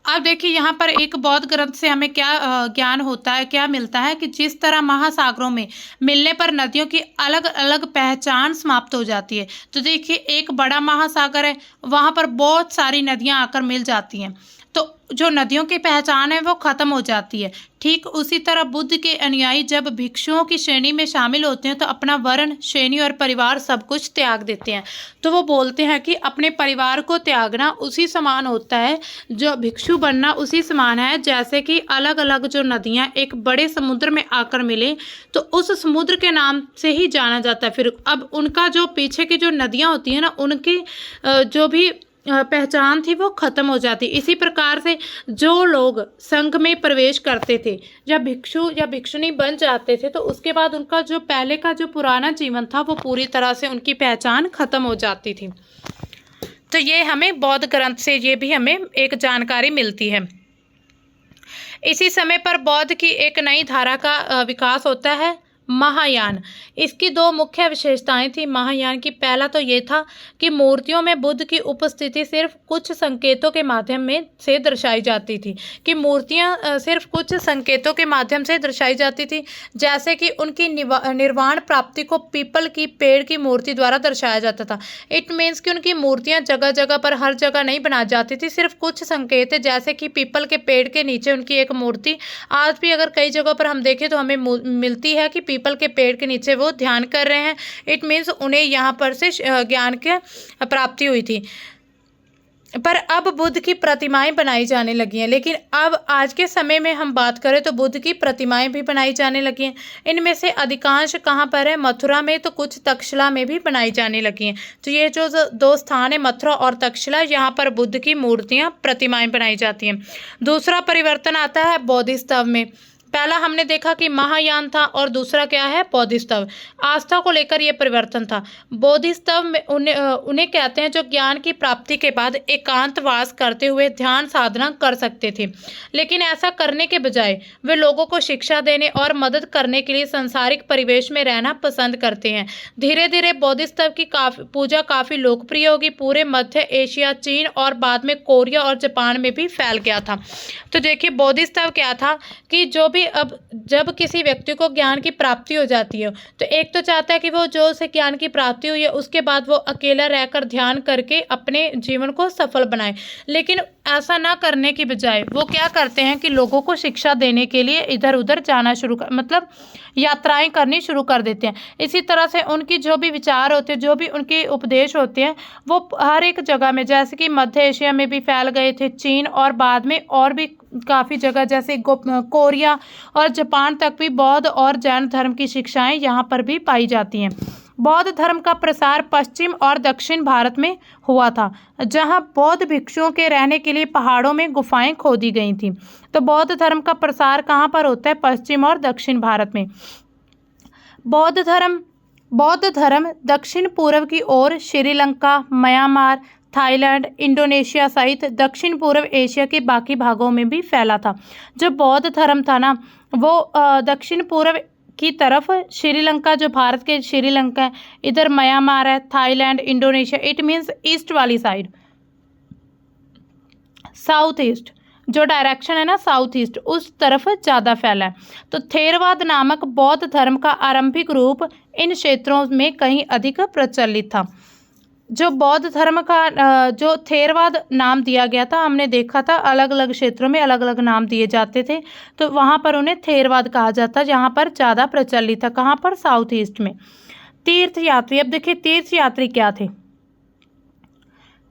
अब देखिए यहाँ पर एक बौद्ध ग्रंथ से हमें क्या ज्ञान होता है, क्या मिलता है कि जिस तरह महासागरों में मिलने पर नदियों की अलग अलग पहचान समाप्त हो जाती है। तो देखिए एक बड़ा महासागर है, वहाँ पर बहुत सारी नदियाँ आकर मिल जाती हैं, तो जो नदियों की पहचान है वो खत्म हो जाती है। ठीक उसी तरह बुद्ध के अनुयायी जब भिक्षुओं की श्रेणी में शामिल होते हैं तो अपना वर्ण, श्रेणी और परिवार सब कुछ त्याग देते हैं। तो वो बोलते हैं कि अपने परिवार को त्यागना उसी समान होता है, जो भिक्षु बनना उसी समान है जैसे कि अलग अलग जो नदियां एक बड़े समुद्र में आकर मिले तो उस समुद्र के नाम से ही जाना जाता है। फिर अब उनका जो पीछे की जो नदियां होती हैं ना, उनकी जो भी पहचान थी वो खत्म हो जाती। इसी प्रकार से जो लोग संघ में प्रवेश करते थे, जब भिक्षु या भिक्षुणी बन जाते थे, तो उसके बाद उनका जो पहले का जो पुराना जीवन था वो पूरी तरह से उनकी पहचान खत्म हो जाती थी। तो ये हमें बौद्ध ग्रंथ से ये भी हमें एक जानकारी मिलती है। इसी समय पर बौद्ध की एक नई धारा का विकास होता है, महायान। इसकी दो मुख्य विशेषताएं थी महायान की। पहला तो ये था कि मूर्तियों में बुद्ध की उपस्थिति सिर्फ कुछ संकेतों के माध्यम में से दर्शाई जाती थी, कि मूर्तियां सिर्फ कुछ संकेतों के माध्यम से दर्शाई जाती थी, जैसे कि उनकी निर्वाण प्राप्ति को पीपल की पेड़ की मूर्ति द्वारा दर्शाया जाता था। इट मीन्स कि उनकी मूर्तियां जगह जगह पर हर जगह नहीं बनाई जाती थी, सिर्फ कुछ संकेत है, जैसे कि पीपल के पेड़ के नीचे उनकी एक मूर्ति आज भी अगर कई जगहों पर हम देखें तो हमें मिलती है कि पीपल के पेड़ के नीचे वो ध्यान कर रहे हैं। इट मीन्स उन्हें यहाँ पर से ज्ञान की प्राप्ति हुई थी। पर अब बुद्ध की प्रतिमाएं बनाई जाने लगी हैं। लेकिन अब आज के समय में हम बात करें तो बुद्ध की प्रतिमाएं भी बनाई जाने लगी हैं। इनमें से अधिकांश कहाँ पर है, मथुरा में, तो कुछ तक्षशिला में भी बनाई जाने लगी हैं। तो ये जो दो स्थान है, मथुरा और तक्षशिला, यहाँ पर बुद्ध की मूर्तियाँ, प्रतिमाएं बनाई जाती हैं। दूसरा परिवर्तन आता है बोधिसत्व में। पहला हमने देखा कि महायान था और दूसरा क्या है, बोधिसत्व। आस्था को लेकर यह परिवर्तन था। बोधिसत्व में उन्हें कहते हैं जो ज्ञान की प्राप्ति के बाद एकांतवास करते हुए ध्यान साधना कर सकते थे, लेकिन ऐसा करने के बजाय वे लोगों को शिक्षा देने और मदद करने के लिए सांसारिक परिवेश में रहना पसंद करते हैं। धीरे धीरे बोधिसत्व की पूजा काफ़ी लोकप्रिय होगी, पूरे मध्य एशिया, चीन और बाद में कोरिया और जापान में भी फैल गया था। तो देखिए बोधिसत्व क्या था कि जो भी अब जब किसी व्यक्ति को ज्ञान की प्राप्ति हो जाती है तो एक तो चाहता है कि वो जो उसे ज्ञान की प्राप्ति हुई है उसके बाद वो अकेला रहकर ध्यान करके अपने जीवन को सफल बनाए, लेकिन ऐसा ना करने की बजाय वो क्या करते हैं कि लोगों को शिक्षा देने के लिए इधर उधर जाना मतलब यात्राएं करनी शुरू कर देते हैं। इसी तरह से उनकी जो भी विचार होते हैं, जो भी उनके उपदेश होते हैं, वो हर एक जगह में, जैसे कि मध्य एशिया में भी फैल गए थे, चीन और बाद में और भी काफ़ी जगह जैसे कोरिया और जापान तक भी बौद्ध और जैन धर्म की शिक्षाएं यहाँ पर भी पाई जाती हैं। बौद्ध धर्म का प्रसार पश्चिम और दक्षिण भारत में हुआ था, जहां बौद्ध भिक्षुओं के रहने के लिए पहाड़ों में गुफाएं खोदी गई थीं। तो बौद्ध धर्म का प्रसार कहां पर होता है, पश्चिम और दक्षिण भारत में। बौद्ध धर्म दक्षिण पूर्व की ओर श्रीलंका, म्यांमार, थाईलैंड, इंडोनेशिया सहित दक्षिण पूर्व एशिया के बाकी भागों में भी फैला था। जो बौद्ध धर्म था ना, वो दक्षिण पूर्व की तरफ श्रीलंका, जो भारत के श्रीलंका है, इधर म्यांमार है, Thailand, Indonesia, it means east वाली साइड, साउथ ईस्ट जो डायरेक्शन है ना, साउथ ईस्ट, उस तरफ ज़्यादा फैला है। तो थेरवाद नामक बौद्ध धर्म का आरंभिक रूप इन क्षेत्रों में कहीं अधिक प्रचलित था। जो बौद्ध धर्म का जो थेरवाद नाम दिया गया था, हमने देखा था अलग अलग क्षेत्रों में अलग अलग नाम दिए जाते थे, तो वहाँ पर उन्हें थेरवाद कहा जाता, जहाँ पर ज़्यादा प्रचलित था। कहाँ पर, साउथ ईस्ट में। तीर्थयात्री, अब देखिए तीर्थयात्री क्या थे।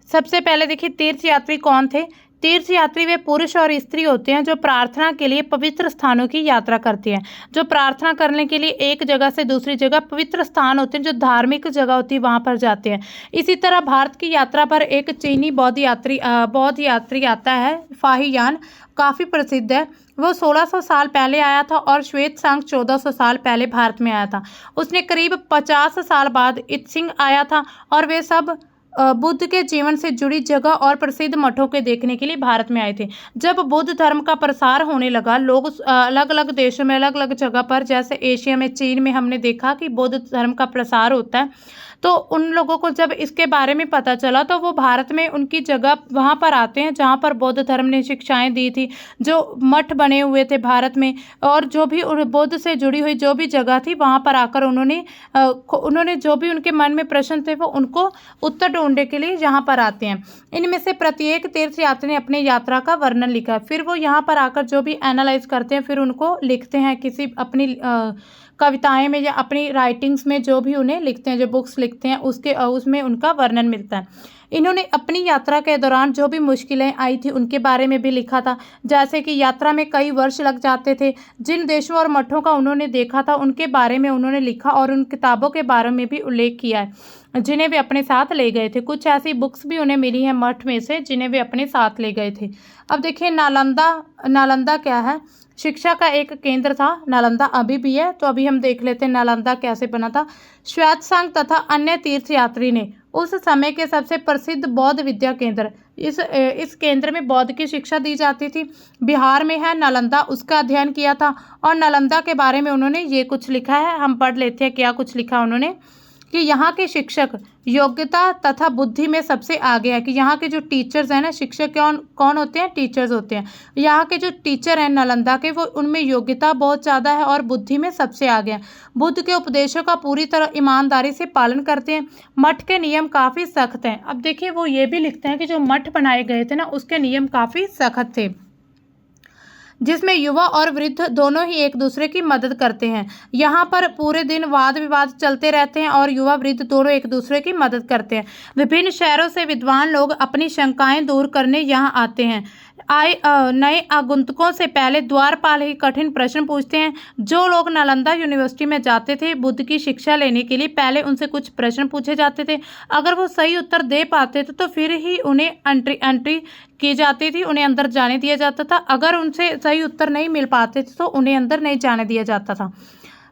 सबसे पहले देखिए तीर्थ यात्री कौन थे। तीर्थ यात्री वे पुरुष और स्त्री होते हैं जो प्रार्थना के लिए पवित्र स्थानों की यात्रा करते हैं। जो प्रार्थना करने के लिए एक जगह से दूसरी जगह, पवित्र स्थान होते हैं जो धार्मिक जगह होती है वहां पर जाते हैं। इसी तरह भारत की यात्रा पर एक चीनी बौद्ध यात्री आता है, फाहियान, काफी प्रसिद्ध है। वो 1600 साल पहले आया था और श्वेत सांग 1400 साल पहले भारत में आया था। उसने करीब 50 साल बाद इत्सिंग आया था और वे सब बुद्ध के जीवन से जुड़ी जगह और प्रसिद्ध मठों के देखने के लिए भारत में आए थे। जब बुद्ध धर्म का प्रसार होने लगा, लोग अलग अलग देशों में अलग अलग जगह पर, जैसे एशिया में, चीन में हमने देखा कि बौद्ध धर्म का प्रसार होता है, तो उन लोगों को जब इसके बारे में पता चला तो वो भारत में उनकी जगह वहाँ पर आते हैं जहाँ पर बौद्ध धर्म ने शिक्षाएं दी थी, जो मठ बने हुए थे भारत में, और जो भी बुद्ध से जुड़ी हुई जो भी जगह थी वहाँ पर आकर उन्होंने जो भी उनके मन में प्रश्न थे वो उनको उत्तर ढूंढने के लिए यहाँ पर आते हैं। इनमें से प्रत्येक तीर्थ यात्री ने अपनी यात्रा का वर्णन लिखा है। फिर वो यहाँ पर आकर जो भी एनालाइज करते हैं फिर उनको लिखते हैं किसी अपनी कविताएं में या अपनी राइटिंग्स में, जो भी उन्हें लिखते हैं, जो बुक्स लिखते हैं उसमें उनका वर्णन मिलता है। इन्होंने अपनी यात्रा के दौरान जो भी मुश्किलें आई थी उनके बारे में भी लिखा था, जैसे कि यात्रा में कई वर्ष लग जाते थे। जिन देशों और मठों का उन्होंने देखा था उनके बारे में उन्होंने लिखा और उन किताबों के बारे में भी उल्लेख किया है जिन्हें वे अपने साथ ले गए थे। कुछ ऐसी बुक्स भी उन्हें मिली हैं मठ में से जिन्हें वे अपने साथ ले गए थे। अब देखिए नालंदा क्या है। शिक्षा का एक केंद्र था। नालंदा अभी भी है, तो अभी हम देख लेते हैं नालंदा कैसे बना था। श्वेतसांग तथा अन्य तीर्थ यात्री ने उस समय के सबसे प्रसिद्ध बौद्ध विद्या केंद्र, इस केंद्र में बौद्ध की शिक्षा दी जाती थी। बिहार में है नालंदा, उसका अध्ययन किया था और नालंदा के बारे में उन्होंने ये कुछ लिखा है। हम पढ़ लेते हैं क्या कुछ लिखा उन्होंने, कि यहाँ के शिक्षक योग्यता तथा बुद्धि में सबसे आगे है। कि यहाँ के जो टीचर्स हैं ना, शिक्षक कौन होते हैं, टीचर्स होते हैं। यहाँ के जो टीचर हैं नालंदा के, वो उनमें योग्यता बहुत ज़्यादा है और बुद्धि में सबसे आगे हैं। बुद्ध के उपदेशों का पूरी तरह ईमानदारी से पालन करते हैं। मठ के नियम काफ़ी सख्त हैं। अब देखिए वो ये भी लिखते हैं कि जो मठ बनाए गए थे ना उसके नियम काफ़ी सख्त थे, जिसमें युवा और वृद्ध दोनों ही एक दूसरे की मदद करते हैं। यहाँ पर पूरे दिन वाद विवाद चलते रहते हैं और युवा वृद्ध दोनों एक दूसरे की मदद करते हैं। विभिन्न शहरों से विद्वान लोग अपनी शंकाएं दूर करने यहाँ आते हैं। नए आगंतुकों से पहले द्वारपाल ही कठिन प्रश्न पूछते हैं। जो लोग नालंदा यूनिवर्सिटी में जाते थे बुद्ध की शिक्षा लेने के लिए, पहले उनसे कुछ प्रश्न पूछे जाते थे। अगर वो सही उत्तर दे पाते थे तो फिर ही उन्हें एंट्री की जाती थी, उन्हें अंदर जाने दिया जाता था। अगर उनसे सही उत्तर नहीं मिल पाते थे तो उन्हें अंदर नहीं जाने दिया जाता था।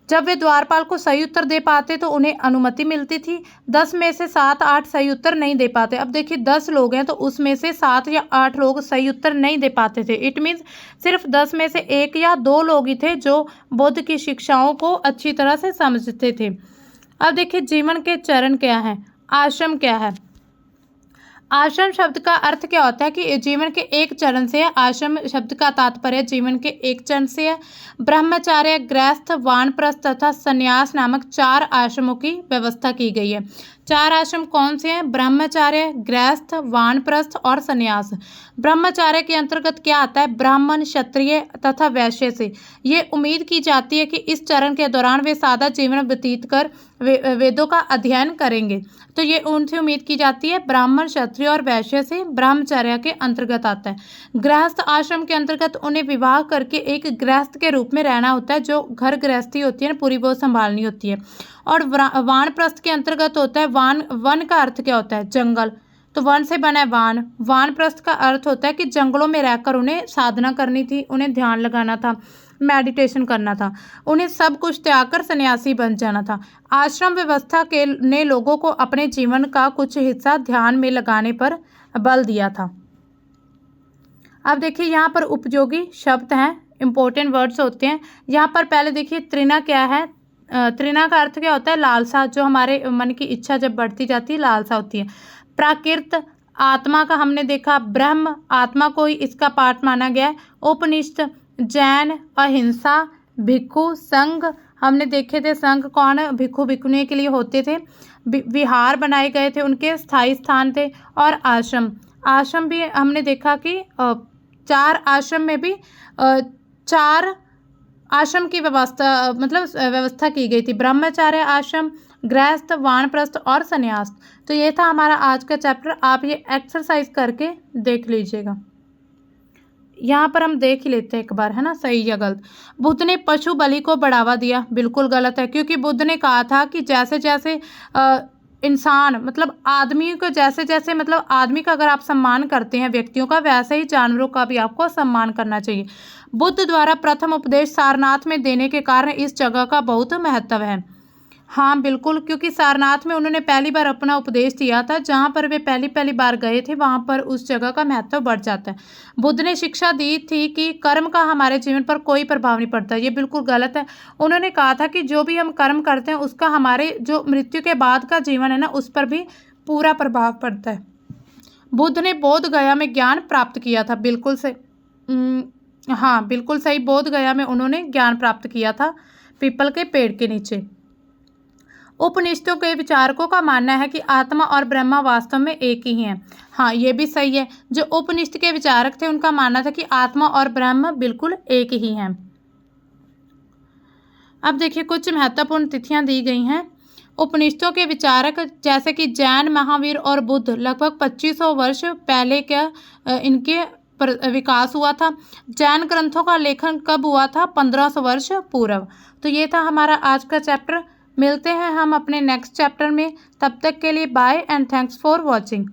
जब वे द्वारपाल को सही उत्तर दे पाते तो उन्हें अनुमति मिलती थी। 10 में से 7-8 सही उत्तर नहीं दे पाते। अब देखिए 10 लोग हैं तो उसमें से 7 या 8 लोग सही उत्तर नहीं दे पाते थे। इट मीन्स सिर्फ 10 में से 1 या 2 लोग ही थे जो बुद्ध की शिक्षाओं को अच्छी तरह से समझते थे। अब देखिए जीवन के चरण क्या है, आश्रम क्या है। आश्रम शब्द का अर्थ क्या होता है कि जीवन के एक चरण से है। आश्रम शब्द का तात्पर्य जीवन के एक चरण से है। ब्रह्मचार्य, गृहस्थ, वानप्रस्थ तथा संन्यास नामक 4 आश्रमों की व्यवस्था की गई है। 4 आश्रम कौन से हैं? ब्रह्मचार्य, गृहस्थ, वानप्रस्थ और संन्यास। ब्रह्मचार्य के अंतर्गत क्या आता है? ब्राह्मण, क्षत्रिय तथा वैश्य से ये उम्मीद की जाती है कि इस चरण के दौरान वे सादा जीवन व्यतीत कर वेदों का अध्ययन करेंगे। तो ये उनसे उम्मीद की जाती है। ब्राह्मण, क्षत्रिय और वैश्य से ब्रह्मचर्य के अंतर्गत आता है। गृहस्थ आश्रम के अंतर्गत उन्हें विवाह करके एक गृहस्थ के रूप में रहना होता है। जो घर गृहस्थी होती है ना पूरी वो संभालनी होती है। और वानप्रस्थ के अंतर्गत होता है वन का अर्थ क्या होता है? जंगल, तो वन से बना है वान। वानप्रस्थ का अर्थ होता है कि जंगलों में रहकर उन्हें साधना करनी थी, उन्हें ध्यान लगाना था, मेडिटेशन करना था, उन्हें सब कुछ त्याग कर सन्यासी बन जाना था। आश्रम व्यवस्था के ने लोगों को अपने जीवन का कुछ हिस्सा ध्यान में लगाने पर बल दिया था। अब देखिए यहाँ पर उपयोगी शब्द हैं, इंपॉर्टेंट वर्ड्स होते हैं। यहाँ पर पहले देखिए त्रिना क्या है। त्रिना का अर्थ क्या होता है? लालसा, जो हमारे मन की इच्छा जब बढ़ती जाती है लालसा होती है। प्राकृत, आत्मा का हमने देखा। ब्रह्म, आत्मा को ही इसका पार्ट माना गया है। उपनिषद, जैन, अहिंसा, भिक्षु, संघ हमने देखे थे। संघ कौन? भिक्षु भिक्षुणी के लिए होते थे। विहार बनाए गए थे, उनके स्थायी स्थान थे। और आश्रम, आश्रम भी हमने देखा कि 4 आश्रम में भी 4 आश्रम की व्यवस्था व्यवस्था की गई थी। ब्रह्मचर्य आश्रम, गृहस्थ, वानप्रस्थ और संन्यास। तो ये था हमारा आज का चैप्टर। आप ये एक्सरसाइज करके देख लीजिएगा। यहाँ पर हम देख ही लेते हैं एक बार, है ना, सही या गलत। बुद्ध ने पशु बलि को बढ़ावा दिया, बिल्कुल गलत है, क्योंकि बुद्ध ने कहा था कि जैसे जैसे इंसान आदमी को जैसे जैसे आदमी का अगर आप सम्मान करते हैं व्यक्तियों का, वैसे ही जानवरों का भी आपको सम्मान करना चाहिए। बुद्ध द्वारा प्रथम उपदेश सारनाथ में देने के कारण इस जगह का बहुत महत्व है। हाँ बिल्कुल, क्योंकि सारनाथ में उन्होंने पहली बार अपना उपदेश दिया था। जहाँ पर वे पहली बार गए थे वहाँ पर उस जगह का महत्व बढ़ जाता है। बुद्ध ने शिक्षा दी थी कि कर्म का हमारे जीवन पर कोई प्रभाव नहीं पड़ता। ये बिल्कुल गलत है। उन्होंने कहा था कि जो भी हम कर्म करते हैं उसका हमारे जो मृत्यु के बाद का जीवन है ना, उस पर भी पूरा प्रभाव पड़ता है। बुद्ध ने बोध गया में ज्ञान प्राप्त किया था, बिल्कुल सही। हाँ बिल्कुल सही, बोध गया में उन्होंने ज्ञान प्राप्त किया था पीपल के पेड़ के नीचे। उपनिषदों के विचारकों का मानना है कि आत्मा और ब्रह्मा वास्तव में एक ही हैं। हाँ ये भी सही है। जो उपनिषद के विचारक थे उनका मानना था कि आत्मा और ब्रह्म बिल्कुल एक ही हैं। अब देखिए कुछ महत्वपूर्ण तिथियां दी गई हैं। उपनिषदों के विचारक जैसे कि जैन, महावीर और बुद्ध लगभग 2500 वर्ष पहले का इनके विकास हुआ था। जैन ग्रंथों का लेखन कब हुआ था? 1500 वर्ष पूर्व। तो ये था हमारा आज का चैप्टर। मिलते हैं हम अपने नेक्स्ट चैप्टर में। तब तक के लिए bye and thanks for watching.